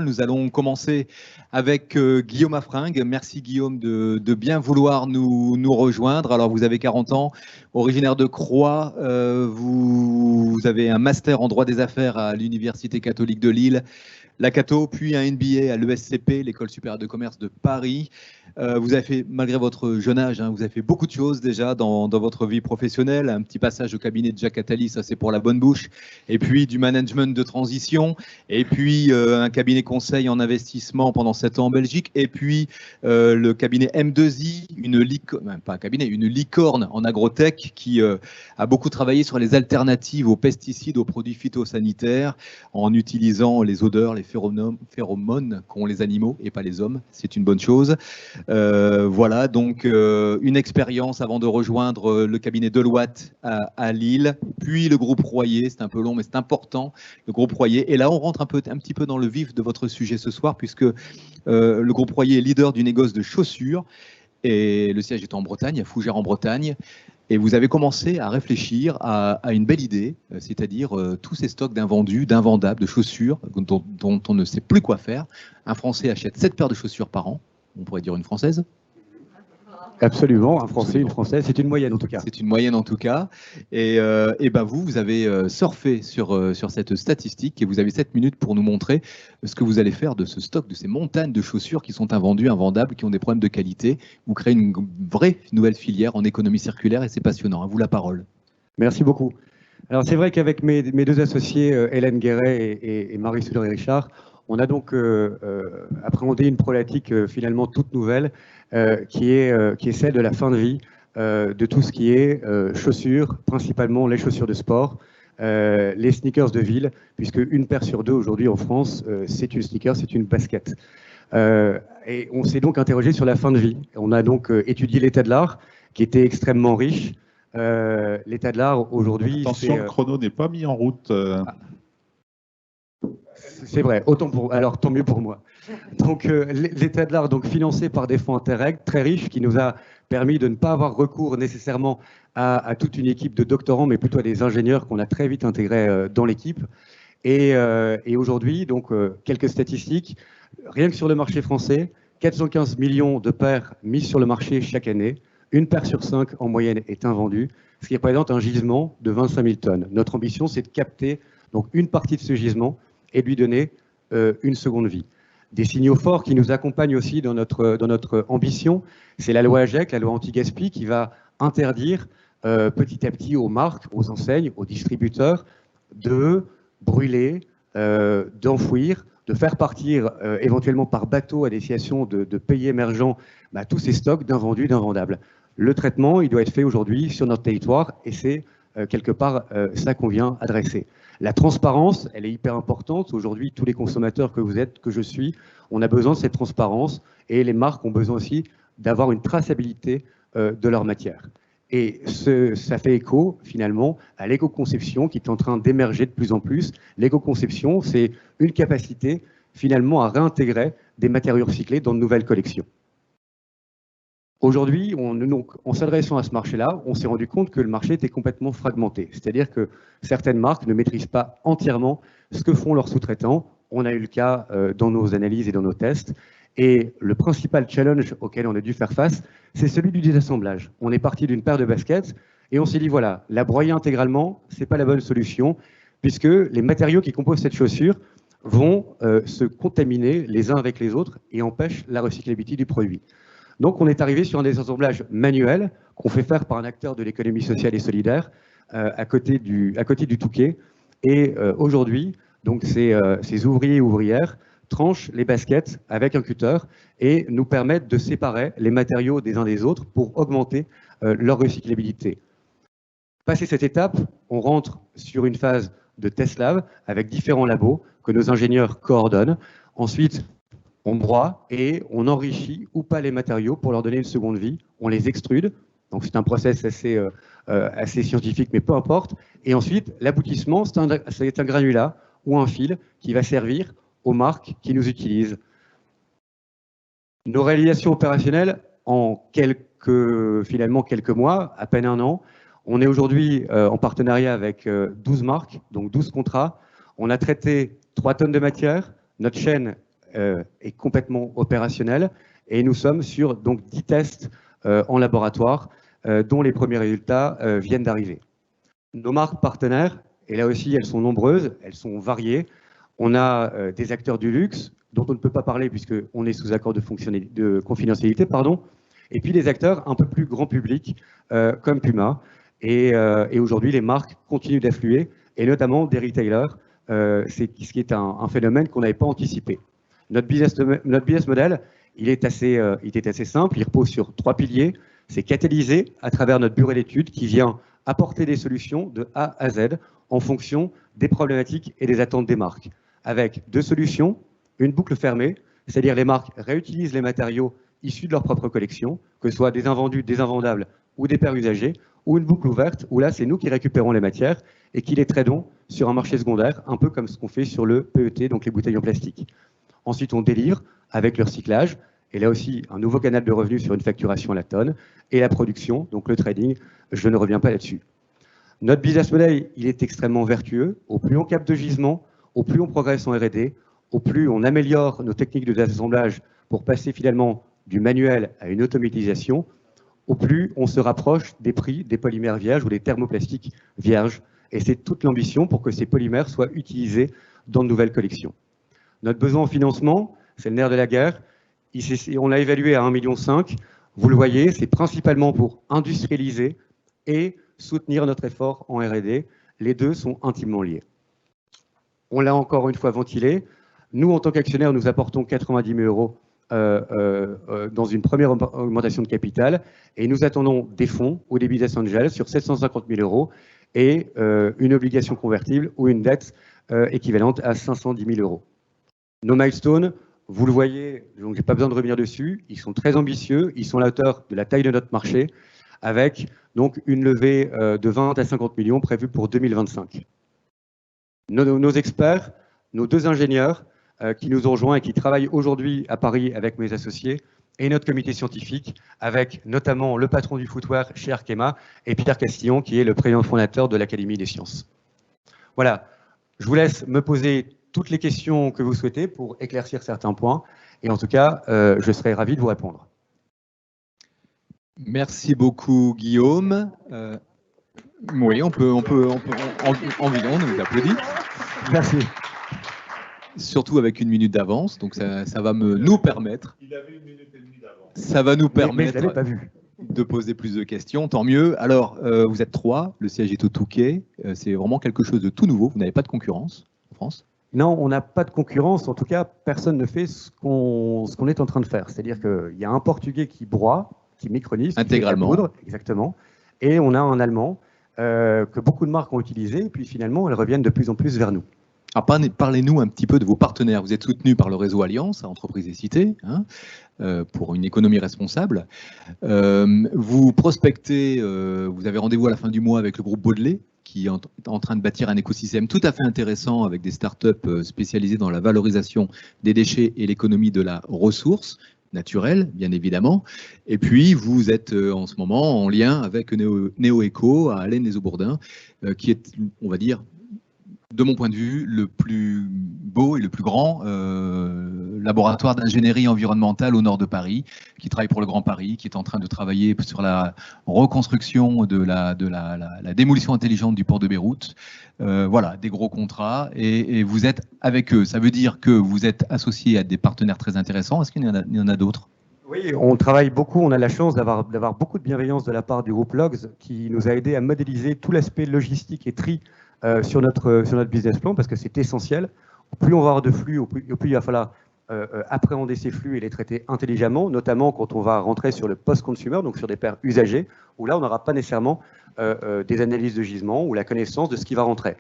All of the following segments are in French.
Nous allons commencer avec Guillaume Affringue. Merci Guillaume de bien vouloir nous rejoindre. Alors vous avez 40 ans, originaire de Croix, vous avez un master en droit des affaires à l'Université catholique de Lille, la Cato, puis un MBA à l'ESCP, l'École supérieure de commerce de Paris. Vous avez fait, malgré votre jeune âge, vous avez fait beaucoup de choses déjà dans votre vie professionnelle. Un petit passage au cabinet de Jacques Attali, ça c'est pour la bonne bouche. Et puis du management de transition. Et puis un cabinet conseil en investissement pendant 7 ans en Belgique. Et puis le cabinet M2I, une licorne en agrotech qui a beaucoup travaillé sur les alternatives aux pesticides, aux produits phytosanitaires, en utilisant les odeurs, les phéromones qu'ont les animaux et pas les hommes. C'est une bonne chose. Voilà, donc une expérience avant de rejoindre le cabinet Deloitte à Lille, puis le groupe Royer, c'est un peu long mais c'est important, le groupe Royer. Et là on rentre un petit peu dans le vif de votre sujet ce soir, puisque le groupe Royer est leader du négoce de chaussures, et le siège est en Bretagne, à Fougères en Bretagne. Et vous avez commencé à réfléchir à une belle idée, c'est-à-dire tous ces stocks d'invendus, d'invendables, de chaussures dont on ne sait plus quoi faire. Un Français achète 7 paires de chaussures par an. On pourrait dire une Française. Absolument, un Français, une Française, c'est une moyenne en tout cas. C'est une moyenne en tout cas. Et ben vous avez surfé sur cette statistique et vous avez 7 minutes pour nous montrer ce que vous allez faire de ce stock, de ces montagnes de chaussures qui sont invendues, invendables, qui ont des problèmes de qualité. Vous créez une vraie nouvelle filière en économie circulaire et c'est passionnant. À vous la parole. Merci beaucoup. Alors c'est vrai qu'avec mes deux associés, Hélène Guéret et Marie-Soudre Richard, on a donc appréhendé une problématique finalement toute nouvelle qui est celle de la fin de vie de tout ce qui est chaussures, principalement les chaussures de sport, les sneakers de ville, puisque une paire sur deux aujourd'hui en France, c'est une sneaker, c'est une basket. Et on s'est donc interrogé sur la fin de vie. On a donc étudié l'état de l'art, qui était extrêmement riche. L'état de l'art aujourd'hui... Attention, le chrono n'est pas mis en route. C'est vrai, alors tant mieux pour moi. Donc l'état de l'art, donc financé par des fonds Interreg très riches, qui nous a permis de ne pas avoir recours nécessairement à toute une équipe de doctorants, mais plutôt à des ingénieurs qu'on a très vite intégrés dans l'équipe. Et aujourd'hui, donc quelques statistiques. Rien que sur le marché français, 415 millions de paires mises sur le marché chaque année. Une paire sur 5 en moyenne est invendue, ce qui représente un gisement de 25 000 tonnes. Notre ambition, c'est de capter donc une partie de ce gisement et de lui donner une seconde vie. Des signaux forts qui nous accompagnent aussi dans notre ambition, c'est la loi AGEC, la loi anti-gaspi, qui va interdire petit à petit aux marques, aux enseignes, aux distributeurs de brûler, d'enfouir, de faire partir éventuellement par bateau à destination de pays émergents tous ces stocks d'invendus, d'invendables. Le traitement, il doit être fait aujourd'hui sur notre territoire et c'est quelque part ça qu'on vient adresser. La transparence, elle est hyper importante. Aujourd'hui, tous les consommateurs que vous êtes, que je suis, on a besoin de cette transparence et les marques ont besoin aussi d'avoir une traçabilité de leur matière. Et ça fait écho, finalement, à l'éco-conception qui est en train d'émerger de plus en plus. L'éco-conception, c'est une capacité, finalement, à réintégrer des matériaux recyclés dans de nouvelles collections. Aujourd'hui, en s'adressant à ce marché-là, on s'est rendu compte que le marché était complètement fragmenté. C'est-à-dire que certaines marques ne maîtrisent pas entièrement ce que font leurs sous-traitants. On a eu le cas dans nos analyses et dans nos tests. Et le principal challenge auquel on a dû faire face, c'est celui du désassemblage. On est parti d'une paire de baskets et on s'est dit, voilà, la broyer intégralement, ce n'est pas la bonne solution, puisque les matériaux qui composent cette chaussure vont se contaminer les uns avec les autres et empêchent la recyclabilité du produit. Donc, on est arrivé sur un désassemblage manuel qu'on fait faire par un acteur de l'économie sociale et solidaire à côté du Touquet. Et aujourd'hui, donc ces ouvriers et ouvrières tranchent les baskets avec un cutter et nous permettent de séparer les matériaux des uns des autres pour augmenter leur recyclabilité. Passé cette étape, on rentre sur une phase de test lab avec différents labos que nos ingénieurs coordonnent. Ensuite, on broie et on enrichit ou pas les matériaux pour leur donner une seconde vie. On les extrude. Donc c'est un process assez scientifique, mais peu importe. Et ensuite, l'aboutissement, c'est un granulat ou un fil qui va servir aux marques qui nous utilisent. Nos réalisations opérationnelles en quelques mois, à peine un an. On est aujourd'hui en partenariat avec 12 marques, donc 12 contrats. On a traité 3 tonnes de matière. Notre chaîne est complètement opérationnel et nous sommes sur donc 10 tests en laboratoire dont les premiers résultats viennent d'arriver. Nos marques partenaires, et là aussi elles sont nombreuses, elles sont variées. On a des acteurs du luxe dont on ne peut pas parler puisqu'on est sous accord de confidentialité, pardon. Et puis des acteurs un peu plus grand public comme Puma. Et aujourd'hui, les marques continuent d'affluer, et notamment des retailers, ce qui est un phénomène qu'on n'avait pas anticipé. Notre business model, il est assez simple, il repose sur 3 piliers. C'est catalysé à travers notre bureau d'études qui vient apporter des solutions de A à Z en fonction des problématiques et des attentes des marques. Avec 2 solutions, une boucle fermée, c'est-à-dire les marques réutilisent les matériaux issus de leur propre collection, que ce soit des invendus, des invendables ou des paires usagées, ou une boucle ouverte, où là, c'est nous qui récupérons les matières et qui les tradons sur un marché secondaire, un peu comme ce qu'on fait sur le PET, donc les bouteilles en plastique. Ensuite, on délivre avec le recyclage, et là aussi, un nouveau canal de revenus sur une facturation à la tonne, et la production, donc le trading, je ne reviens pas là-dessus. Notre business model, il est extrêmement vertueux. Au plus on capte de gisement, au plus on progresse en R&D, au plus on améliore nos techniques de désassemblage pour passer finalement du manuel à une automatisation, au plus on se rapproche des prix des polymères vierges ou des thermoplastiques vierges. Et c'est toute l'ambition pour que ces polymères soient utilisés dans de nouvelles collections. Notre besoin en financement, c'est le nerf de la guerre. On l'a évalué à 1,5 million. Vous le voyez, c'est principalement pour industrialiser et soutenir notre effort en R&D. Les deux sont intimement liés. On l'a encore une fois ventilé. Nous, en tant qu'actionnaires, nous apportons 90 000 € dans une première augmentation de capital et nous attendons des fonds ou des business angels sur 750 000 € et une obligation convertible ou une dette équivalente à 510 000 €. Nos milestones, vous le voyez, donc je n'ai pas besoin de revenir dessus, ils sont très ambitieux, ils sont à la hauteur de la taille de notre marché avec donc une levée de 20 à 50 millions prévue pour 2025. Nos experts, nos 2 ingénieurs qui nous ont rejoints et qui travaillent aujourd'hui à Paris avec mes associés, et notre comité scientifique, avec notamment le patron du footwear chez Arkema et Pierre Castillon, qui est le président fondateur de l'Académie des sciences. Voilà, je vous laisse me poser toutes les questions que vous souhaitez pour éclaircir certains points, et en tout cas, je serai ravi de vous répondre. Merci beaucoup, Guillaume. Oui, on peut on nous applaudit. Merci. Surtout avec 1 minute d'avance, donc ça va nous permettre. Il avait 1 minute et demie d'avance. Ça va nous permettre mais je l'avais pas vu. de poser plus de questions, tant mieux. Alors, vous êtes 3, le siège est au Touquet, c'est vraiment quelque chose de tout nouveau, vous n'avez pas de concurrence en France? Non, on n'a pas de concurrence, en tout cas, personne ne fait ce qu'on est en train de faire. C'est-à-dire qu'il y a un Portugais qui broie, qui micronise, intégralement. Qui fait la poudre, exactement, et on a un Allemand que beaucoup de marques ont utilisé, et puis finalement, elles reviennent de plus en plus vers nous. Alors, parlez-nous un petit peu de vos partenaires. Vous êtes soutenu par le réseau Alliance, Entreprises et Cités, pour une économie responsable. Vous prospectez, vous avez rendez-vous à la fin du mois avec le groupe Baudelaire, qui est en train de bâtir un écosystème tout à fait intéressant avec des startups spécialisées dans la valorisation des déchets et l'économie de la ressource naturelle, bien évidemment. Et puis, vous êtes en ce moment en lien avec Néo-Eco à Allaine-les-Aubourdins, qui est, on va dire, de mon point de vue, le plus beau et le plus grand laboratoire d'ingénierie environnementale au nord de Paris, qui travaille pour le Grand Paris, qui est en train de travailler sur la reconstruction de la démolition intelligente du port de Beyrouth. Voilà, des gros contrats, et vous êtes avec eux. Ça veut dire que vous êtes associé à des partenaires très intéressants. Est-ce qu'il y en a d'autres? Oui, on travaille beaucoup, on a la chance d'avoir beaucoup de bienveillance de la part du groupe Logs, qui nous a aidé à modéliser tout l'aspect logistique et tri sur notre business plan, parce que c'est essentiel. Plus on va avoir de flux, au plus il va falloir appréhender ces flux et les traiter intelligemment, notamment quand on va rentrer sur le post-consumer, donc sur des paires usagées, où là, on n'aura pas nécessairement des analyses de gisement ou la connaissance de ce qui va rentrer.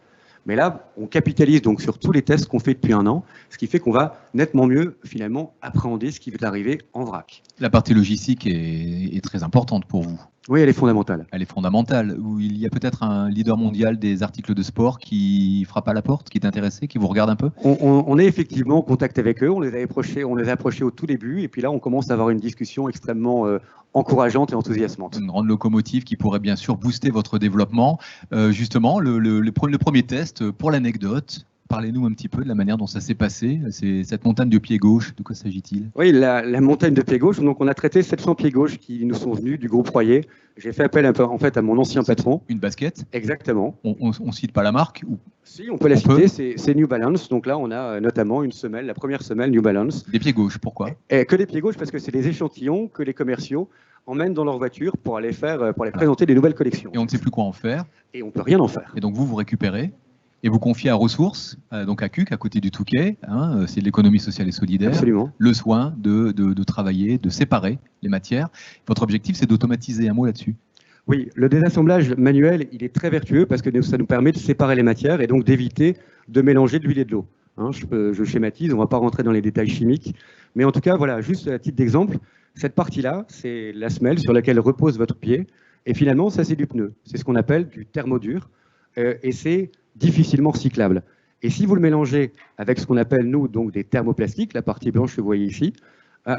Mais là, on capitalise donc sur tous les tests qu'on fait depuis 1 an, ce qui fait qu'on va nettement mieux, finalement, appréhender ce qui va arriver en vrac. La partie logistique est très importante pour vous. Oui, elle est fondamentale. Elle est fondamentale. Il y a peut-être un leader mondial des articles de sport qui frappe à la porte, qui est intéressé, qui vous regarde un peu? On est effectivement en contact avec eux, on les a approchés au tout début, et puis là, on commence à avoir une discussion extrêmement encourageante et enthousiasmante. Une grande locomotive qui pourrait bien sûr booster votre développement. Justement, le premier test, pour l'anecdote, parlez-nous un petit peu de la manière dont ça s'est passé. C'est cette montagne de pied gauche, de quoi s'agit-il? Oui, la montagne de pied gauche. Donc, on a traité 700 pieds gauche qui nous sont venus du groupe Royer. J'ai fait appel un peu, en fait, à mon ancien patron. Une basket? Exactement. On cite pas la marque ou... Si, on peut la citer, c'est New Balance. Donc là, on a notamment une semelle, la première semelle New Balance. Des pieds gauche, pourquoi? Que des pieds gauche, parce que c'est des échantillons que les commerciaux emmènent dans leur voiture pour aller présenter des nouvelles collections. Et on ne sait plus quoi en faire. Et on ne peut rien en faire. Et donc vous récupérez et vous confiez à Ressources, donc à CUC, à côté du Touquet, hein, c'est de l'économie sociale et solidaire, Absolument. Le soin de travailler, de séparer les matières. Votre objectif, c'est d'automatiser. Un mot là-dessus? Oui, le désassemblage manuel, il est très vertueux parce que ça nous permet de séparer les matières et donc d'éviter de mélanger de l'huile et de l'eau. Hein, je schématise, on ne va pas rentrer dans les détails chimiques. Mais en tout cas, voilà, juste à titre d'exemple, cette partie-là, c'est la semelle sur laquelle repose votre pied. Et finalement, ça, c'est du pneu. C'est ce qu'on appelle du thermodur. Et c'est difficilement recyclable. Et si vous le mélangez avec ce qu'on appelle, nous, donc des thermoplastiques, la partie blanche que vous voyez ici,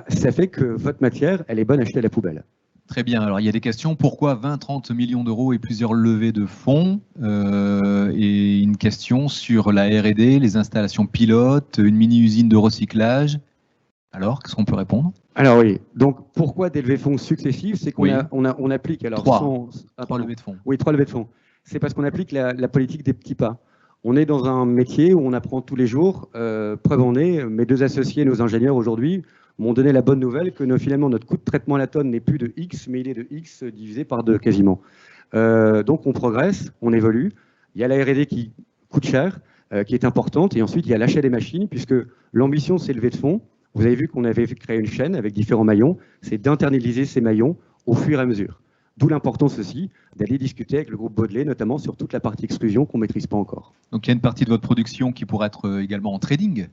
ça fait que votre matière, elle est bonne à jeter à la poubelle. Très bien. Alors, il y a des questions. Pourquoi 20-30 millions d'euros et plusieurs levées de fonds et une question sur la R&D, les installations pilotes, une mini-usine de recyclage. Alors, qu'est-ce qu'on peut répondre? Alors oui, donc pourquoi des levées de fonds successives? C'est qu'on on applique... Alors, trois levées de fonds. Oui, 3 levées de fonds. C'est parce qu'on applique la politique des petits pas. On est dans un métier où on apprend tous les jours. Preuve en est, mes 2 associés, nos ingénieurs aujourd'hui, m'ont donné la bonne nouvelle que finalement notre coût de traitement à la tonne n'est plus de X, mais il est de X divisé par 2 quasiment. Donc on progresse, on évolue. Il y a la R&D qui coûte cher, qui est importante, et ensuite il y a l'achat des machines, puisque l'ambition c'est lever de fonds. Vous avez vu qu'on avait créé une chaîne avec différents maillons, c'est d'internaliser ces maillons au fur et à mesure. D'où l'importance aussi d'aller discuter avec le groupe Baudelaire, notamment sur toute la partie exclusion qu'on ne maîtrise pas encore. Donc il y a une partie de votre production qui pourrait être également en trading?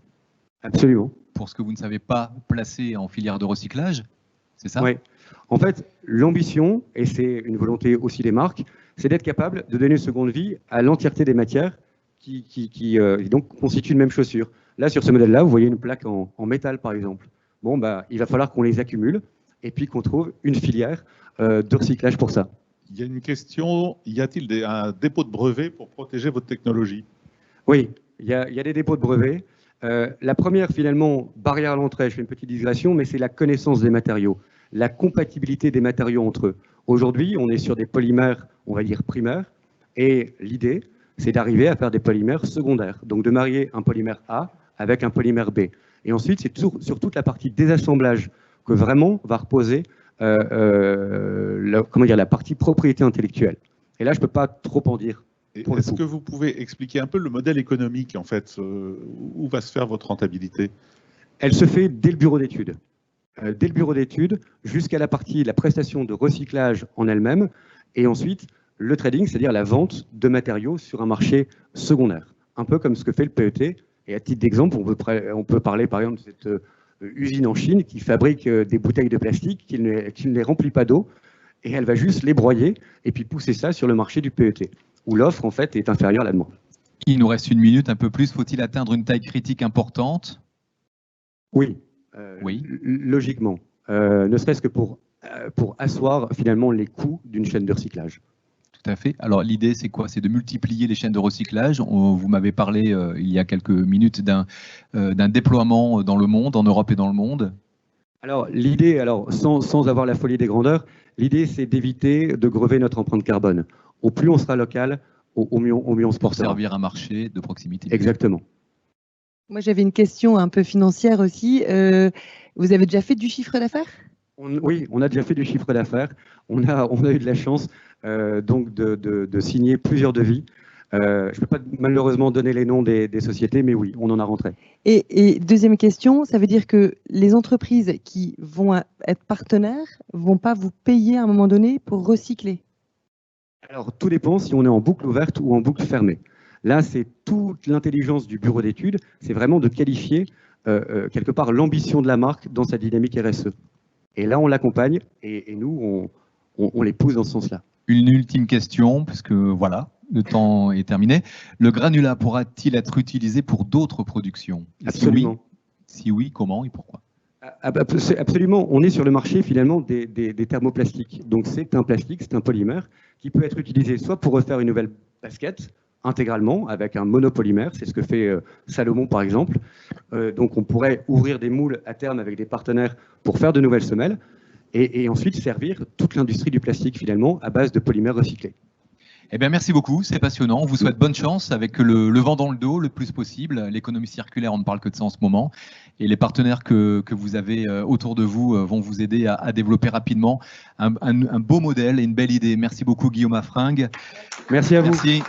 Absolument. Pour ce que vous ne savez pas placer en filière de recyclage, c'est ça? Oui. En fait, l'ambition, et c'est une volonté aussi des marques, c'est d'être capable de donner une seconde vie à l'entièreté des matières qui donc constituent une même chaussure. Là, sur ce modèle-là, vous voyez une plaque en métal, par exemple. Bon, bah, il va falloir qu'on les accumule et puis qu'on trouve une filière de recyclage pour ça. Il y a une question, y a-t-il un dépôt de brevet pour protéger votre technologie? Oui, il y a des dépôts de brevets. La première, finalement, barrière à l'entrée, je fais une petite digression, mais c'est la connaissance des matériaux, la compatibilité des matériaux entre eux. Aujourd'hui, on est sur des polymères, on va dire primaires, et l'idée, c'est d'arriver à faire des polymères secondaires, donc de marier un polymère A avec un polymère B. Et ensuite, c'est sur toute la partie désassemblage que vraiment va reposer la partie propriété intellectuelle. Et là, je ne peux pas trop en dire. Est-ce que vous pouvez expliquer un peu le modèle économique, en fait, où va se faire votre rentabilité? Elle se fait dès le bureau d'études. Dès le bureau d'études, jusqu'à la prestation de recyclage en elle-même, et ensuite le trading, c'est-à-dire la vente de matériaux sur un marché secondaire. Un peu comme ce que fait le PET. Et à titre d'exemple, on peut parler par exemple de cette usine en Chine qui fabrique des bouteilles de plastique, qui ne les remplit pas d'eau, et elle va juste les broyer et puis pousser ça sur le marché du PET, où l'offre en fait est inférieure à la demande. Il nous reste une minute, un peu plus. Faut-il atteindre une taille critique importante? Oui, oui. Logiquement. Ne serait-ce que pour asseoir finalement les coûts d'une chaîne de recyclage. Tout à fait. Alors l'idée, c'est quoi? C'est de multiplier les chaînes de recyclage. Vous m'avez parlé il y a quelques minutes d'un déploiement dans le monde, en Europe et dans le monde. Alors l'idée, sans avoir la folie des grandeurs, l'idée c'est d'éviter de grever notre empreinte carbone. Au plus on sera local, au mieux on se portera. Pour servir un marché de proximité. Exactement. Moi j'avais une question un peu financière aussi. Vous avez déjà fait du chiffre d'affaires? Oui, on a déjà fait du chiffre d'affaires. On a eu de la chance donc de signer plusieurs devis. Je ne peux pas malheureusement donner les noms des sociétés, mais oui, on en a rentré. Et deuxième question, ça veut dire que les entreprises qui vont être partenaires ne vont pas vous payer à un moment donné pour recycler? Alors, tout dépend si on est en boucle ouverte ou en boucle fermée. Là, c'est toute l'intelligence du bureau d'études, c'est vraiment de qualifier quelque part l'ambition de la marque dans sa dynamique RSE. Et là, on l'accompagne et nous, on les pousse dans ce sens-là. Une ultime question, parce que voilà, le temps est terminé. Le granulat pourra-t-il être utilisé pour d'autres productions? Absolument. Si oui, comment et pourquoi? Absolument. On est sur le marché finalement des thermoplastiques. Donc c'est un plastique, c'est un polymère qui peut être utilisé soit pour refaire une nouvelle basket, intégralement avec un monopolymère. C'est ce que fait Salomon, par exemple. Donc, on pourrait ouvrir des moules à terme avec des partenaires pour faire de nouvelles semelles et ensuite servir toute l'industrie du plastique, finalement, à base de polymères recyclés. Eh bien, merci beaucoup, c'est passionnant. On vous souhaite bonne chance avec le vent dans le dos le plus possible. L'économie circulaire, on ne parle que de ça en ce moment. Et les partenaires que vous avez autour de vous vont vous aider à développer rapidement un beau modèle et une belle idée. Merci beaucoup, Guillaume Affringue. Merci à vous. Merci.